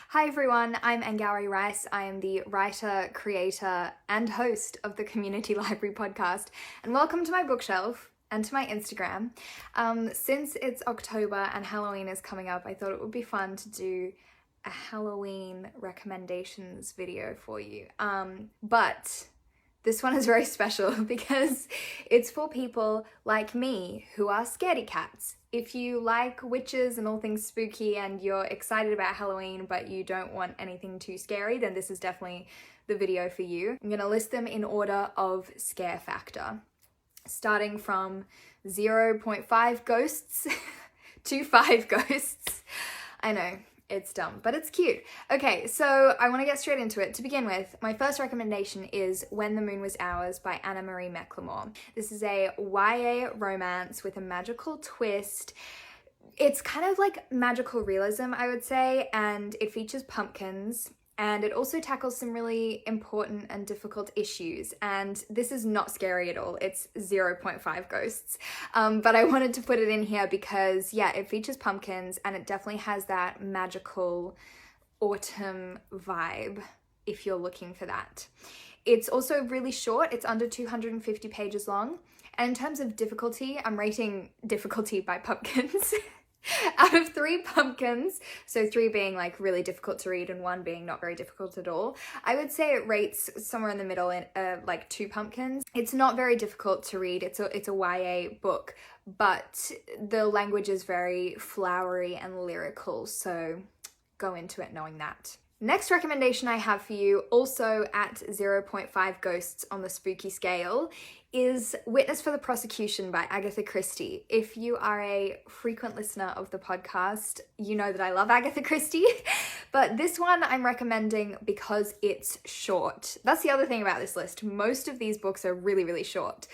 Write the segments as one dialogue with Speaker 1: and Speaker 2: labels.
Speaker 1: Hi everyone, I'm Angourie Rice. I am the writer, creator, and host of the Community Library podcast, and welcome to my bookshelf and to my Instagram. Since it's October and Halloween is coming up, I thought it would be fun to do a Halloween recommendations video for you. But this one is very special because it's for people like me who are scaredy cats. If you like witches and all things spooky and you're excited about Halloween but you don't want anything too scary, then this is definitely the video for you. I'm gonna list them in order of scare factor, starting from 0.5 ghosts to 5 ghosts. I know, it's dumb, but it's cute. Okay, so I want to get straight into it. To begin with, my first recommendation is When the Moon Was Ours by Anna Marie McLemore. This is a YA romance with a magical twist. It's kind of like magical realism, I would say, and it features pumpkins. And it also tackles some really important and difficult issues. And this is not scary at all. It's 0.5 ghosts. But I wanted to put it in here because, yeah, it features pumpkins and it definitely has that magical autumn vibe if you're looking for that. It's also really short. It's under 250 pages long. And in terms of difficulty, I'm rating difficulty by pumpkins. Out of 3 pumpkins, so 3 being like really difficult to read and 1 being not very difficult at all, I would say it rates somewhere in the middle in like 2 pumpkins. It's not very difficult to read. It's a YA book, but the language is very flowery and lyrical, so go into it knowing that. Next recommendation I have for you, also at 0.5 ghosts on the spooky scale, is Witness for the Prosecution by Agatha Christie. If you are a frequent listener of the podcast, you know that I love Agatha Christie, but this one I'm recommending because it's short. That's the other thing about this list. Most of these books are really, really short.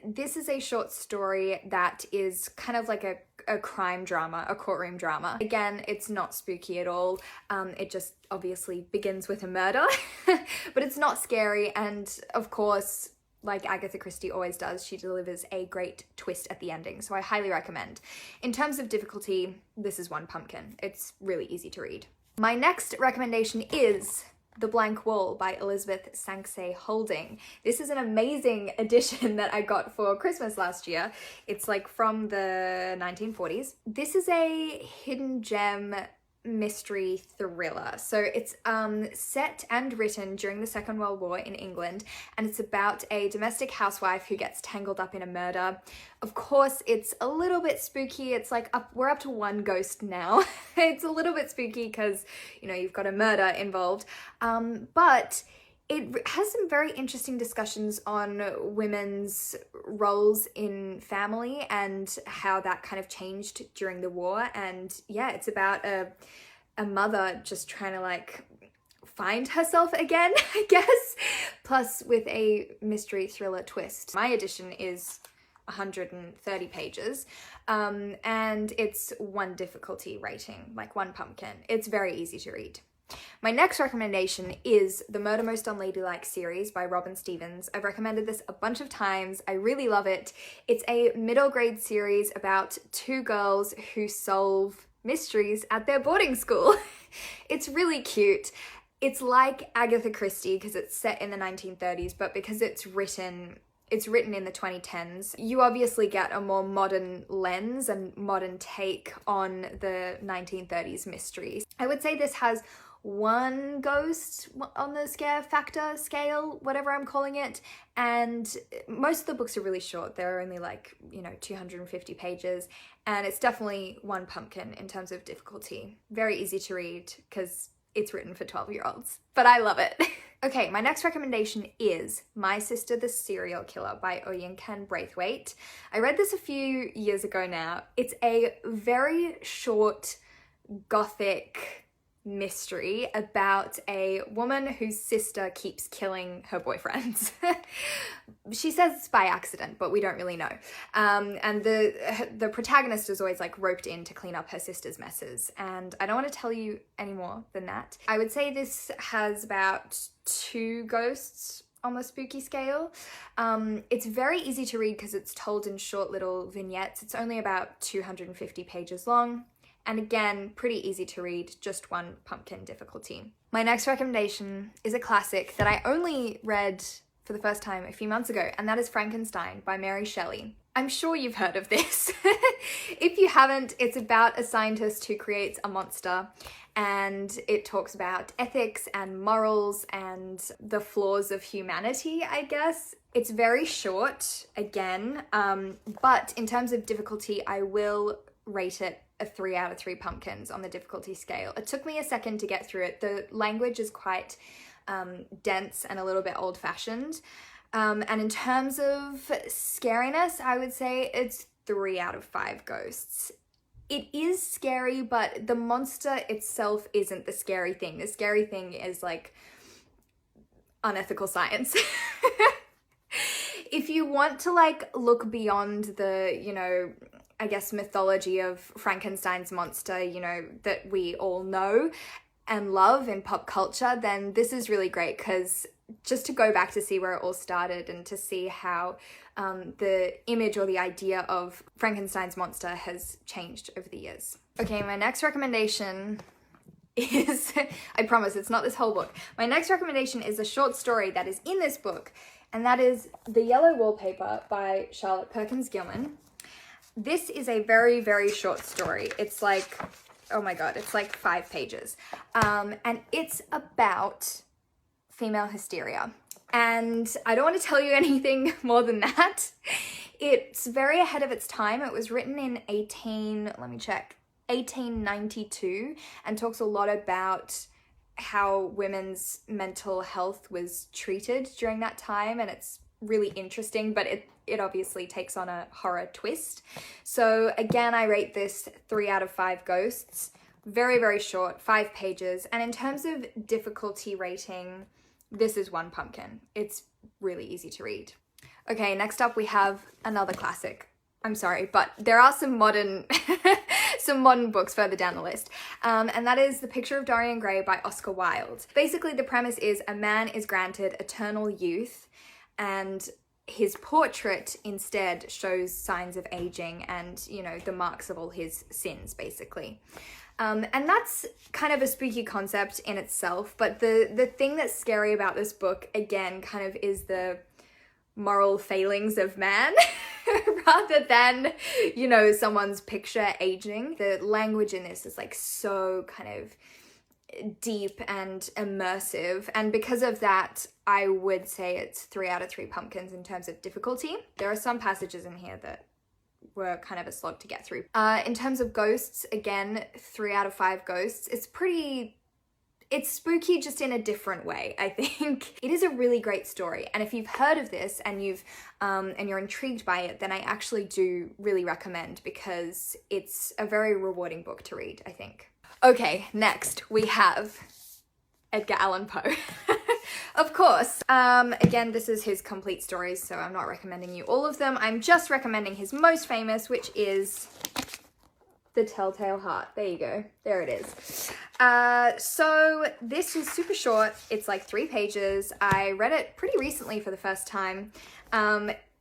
Speaker 1: This is a short story that is kind of like a crime drama, a courtroom drama. Again, it's not spooky at all. It just obviously begins with a murder, but it's not scary. And of course, like Agatha Christie always does, she delivers a great twist at the ending. So I highly recommend. In terms of difficulty, this is 1 pumpkin. It's really easy to read. My next recommendation is The Blank Wall by Elizabeth Sanksay Holding. This is an amazing edition that I got for Christmas last year. It's like from the 1940s. This is a hidden gem mystery thriller. So it's set and written during the Second World War in England, and it's about a domestic housewife who gets tangled up in a murder. Of course, it's a little bit spooky. It's like we're up to 1 ghost now. It's a little bit spooky because, you know, you've got a murder involved, but it has some very interesting discussions on women's roles in family and how that kind of changed during the war. And yeah, it's about a mother just trying to like find herself again, I guess, plus with a mystery thriller twist. My edition is 130 pages, and it's 1 difficulty rating, like 1 pumpkin. It's very easy to read. My next recommendation is the Murder Most Unladylike series by Robin Stevens. I've recommended this a bunch of times. I really love it. It's a middle grade series about 2 girls who solve mysteries at their boarding school. It's really cute. It's like Agatha Christie because it's set in the 1930s, but because it's written in the 2010s, you obviously get a more modern lens and modern take on the 1930s mysteries. I would say this has 1 ghost on the scare factor scale, whatever I'm calling it, and most of the books are really short. They're only like, 250 pages, and it's definitely 1 pumpkin in terms of difficulty. Very easy to read because it's written for 12-year-olds, but I love it. Okay, my next recommendation is My Sister the Serial Killer by Oyinkan Braithwaite. I read this a few years ago now. It's a very short Gothic mystery about a woman whose sister keeps killing her boyfriends. She says it's by accident, but we don't really know. And the protagonist is always like roped in to clean up her sister's messes. And I don't want to tell you any more than that. I would say this has about 2 ghosts on the spooky scale. It's very easy to read because it's told in short little vignettes. It's only about 250 pages long. And again, pretty easy to read, just 1 pumpkin difficulty. My next recommendation is a classic that I only read for the first time a few months ago, and that is Frankenstein by Mary Shelley. I'm sure you've heard of this. If you haven't, it's about a scientist who creates a monster, and it talks about ethics and morals and the flaws of humanity, I guess. It's very short, again, but in terms of difficulty, I will rate it a 3 out of 3 pumpkins on the difficulty scale. It took me a second to get through it. The language is quite dense and a little bit old-fashioned. And in terms of scariness, I would say it's 3 out of 5 ghosts. It is scary, but the monster itself isn't the scary thing. The scary thing is like unethical science. If you want to like look beyond the, you know, I guess mythology of Frankenstein's monster, you know, that we all know and love in pop culture, then this is really great, because just to go back to see where it all started and to see how the image or the idea of Frankenstein's monster has changed over the years. Okay, my next recommendation is, I promise it's not this whole book. My next recommendation is a short story that is in this book, and that is The Yellow Wallpaper by Charlotte Perkins Gilman. This is a very, very short story. It's like, oh my God, it's like 5 pages. And it's about female hysteria. And I don't want to tell you anything more than that. It's very ahead of its time. It was written in 1892, and talks a lot about how women's mental health was treated during that time, and it's really interesting, but it obviously takes on a horror twist. So again, I rate this 3 out of 5 ghosts. Very, very short, 5 pages. And in terms of difficulty rating, this is 1 pumpkin. It's really easy to read. Okay, next up we have another classic. I'm sorry, but there are some modern books further down the list. And that is The Picture of Dorian Gray by Oscar Wilde. Basically, the premise is a man is granted eternal youth, and his portrait instead shows signs of aging and, you know, the marks of all his sins, basically. And that's kind of a spooky concept in itself, but the thing that's scary about this book, again, kind of is the moral failings of man rather than, you know, someone's picture aging. The language in this is like so kind of deep and immersive, and because of that, I would say it's 3 out of 3 pumpkins in terms of difficulty. There are some passages in here that were kind of a slog to get through. In terms of ghosts, again, 3 out of 5 ghosts. It's spooky, just in a different way, I think. It is a really great story, and if you've heard of this and you're intrigued by it, then I actually do really recommend, because it's a very rewarding book to read, I think. Okay, next we have Edgar Allan Poe. Of course. Again, this is his complete stories, so I'm not recommending you all of them. I'm just recommending his most famous, which is The Telltale Heart. There you go. There it is. So this is super short. It's like 3 pages. I read it pretty recently for the first time.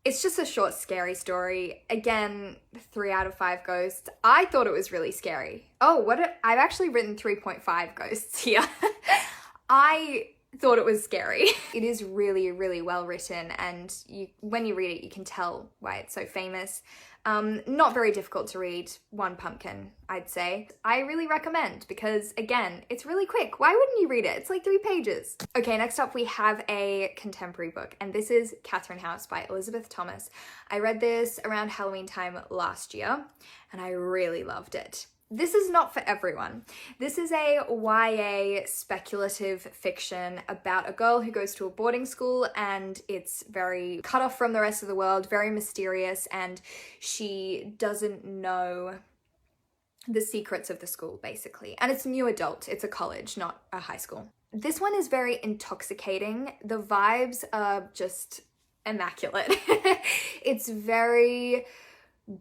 Speaker 1: It's just a short, scary story. Again, 3 out of 5 ghosts. I thought it was really scary. Oh, I've actually written 3.5 ghosts here. I thought it was scary. It is really, really well written, and when you read it, you can tell why it's so famous. Not very difficult to read. 1 pumpkin, I'd say. I really recommend, because again, it's really quick. Why wouldn't you read it? It's like 3 pages. Okay, next up we have a contemporary book, and this is Catherine House by Elizabeth Thomas. I read this around Halloween time last year, and I really loved it. This is not for everyone. This is a YA speculative fiction about a girl who goes to a boarding school, and it's very cut off from the rest of the world, very mysterious, and she doesn't know the secrets of the school, basically. And it's new adult. It's a college, not a high school. This one is very intoxicating. The vibes are just immaculate. It's very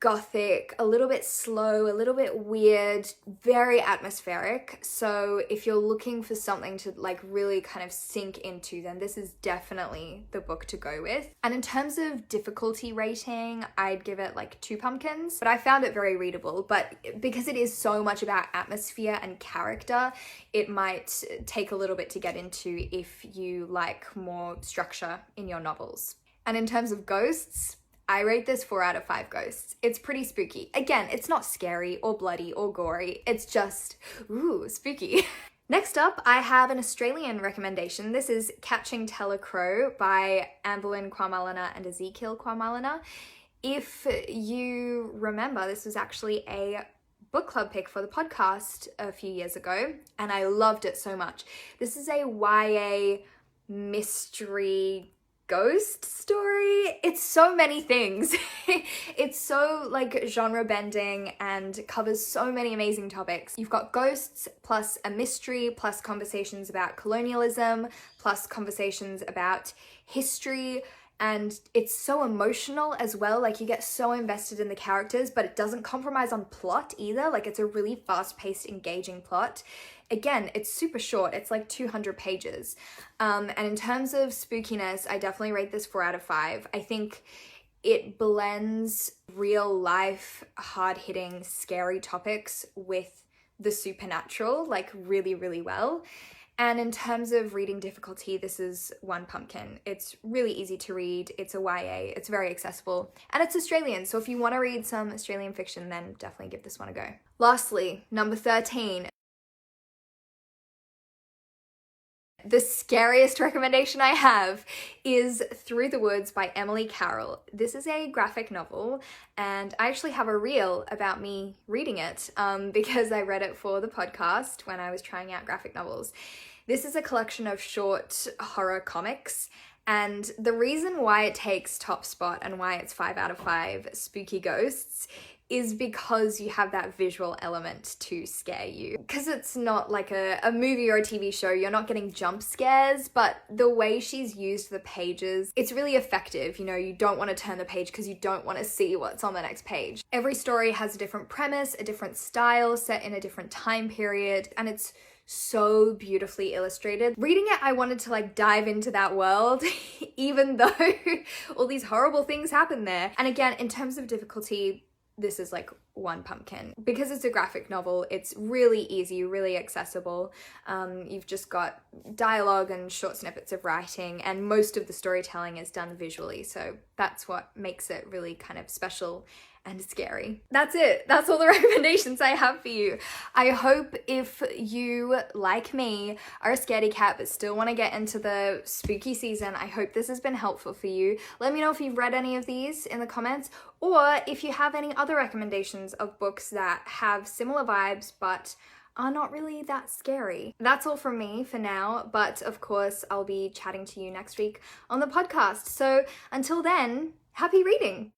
Speaker 1: Gothic, a little bit slow, a little bit weird, very atmospheric. So if you're looking for something to like really kind of sink into, then this is definitely the book to go with. And in terms of difficulty rating, I'd give it like 2 pumpkins, but I found it very readable. But because it is so much about atmosphere and character, it might take a little bit to get into if you like more structure in your novels. And in terms of ghosts, I rate this 4 out of 5 ghosts. It's pretty spooky. Again, it's not scary or bloody or gory. It's just, ooh, spooky. Next up, I have an Australian recommendation. This is Catching Telacrow by Anne-Boleyn Kwao-Mulliner and Ezekiel Kwao-Mulliner. If you remember, this was actually a book club pick for the podcast a few years ago, and I loved it so much. This is a YA mystery ghost story. It's so many things. It's so like genre bending and covers so many amazing topics. You've got ghosts plus a mystery plus conversations about colonialism plus conversations about history, and it's so emotional as well. Like you get so invested in the characters, but it doesn't compromise on plot either. Like it's a really fast-paced, engaging plot. Again, it's super short. It's like 200 pages. And in terms of spookiness, I definitely rate this 4 out of 5. I think it blends real life, hard-hitting, scary topics with the supernatural, like really, really well. And in terms of reading difficulty, this is 1 pumpkin. It's really easy to read. It's a YA. It's very accessible. And it's Australian, so if you want to read some Australian fiction, then definitely give this one a go. Lastly, number 13. The scariest recommendation I have is Through the Woods by Emily Carroll. This is a graphic novel, and I actually have a reel about me reading it because I read it for the podcast when I was trying out graphic novels. This is a collection of short horror comics, and the reason why it takes top spot and why it's 5 out of 5 spooky ghosts is because you have that visual element to scare you. Because it's not like a movie or a TV show, you're not getting jump scares, but the way she's used the pages, it's really effective. You know, you don't want to turn the page because you don't want to see what's on the next page. Every story has a different premise, a different style, set in a different time period, and it's so beautifully illustrated. Reading it, I wanted to like dive into that world, even though all these horrible things happen there. And again, in terms of difficulty, this is like 1 pumpkin. Because it's a graphic novel, it's really easy, really accessible. You've just got dialogue and short snippets of writing, and most of the storytelling is done visually, so that's what makes it really kind of special and scary. That's it. That's all the recommendations I have for you. I hope if you, like me, are a scaredy cat but still want to get into the spooky season, I hope this has been helpful for you. Let me know if you've read any of these in the comments, or if you have any other recommendations of books that have similar vibes but are not really that scary. That's all from me for now, but of course I'll be chatting to you next week on the podcast. So until then, happy reading!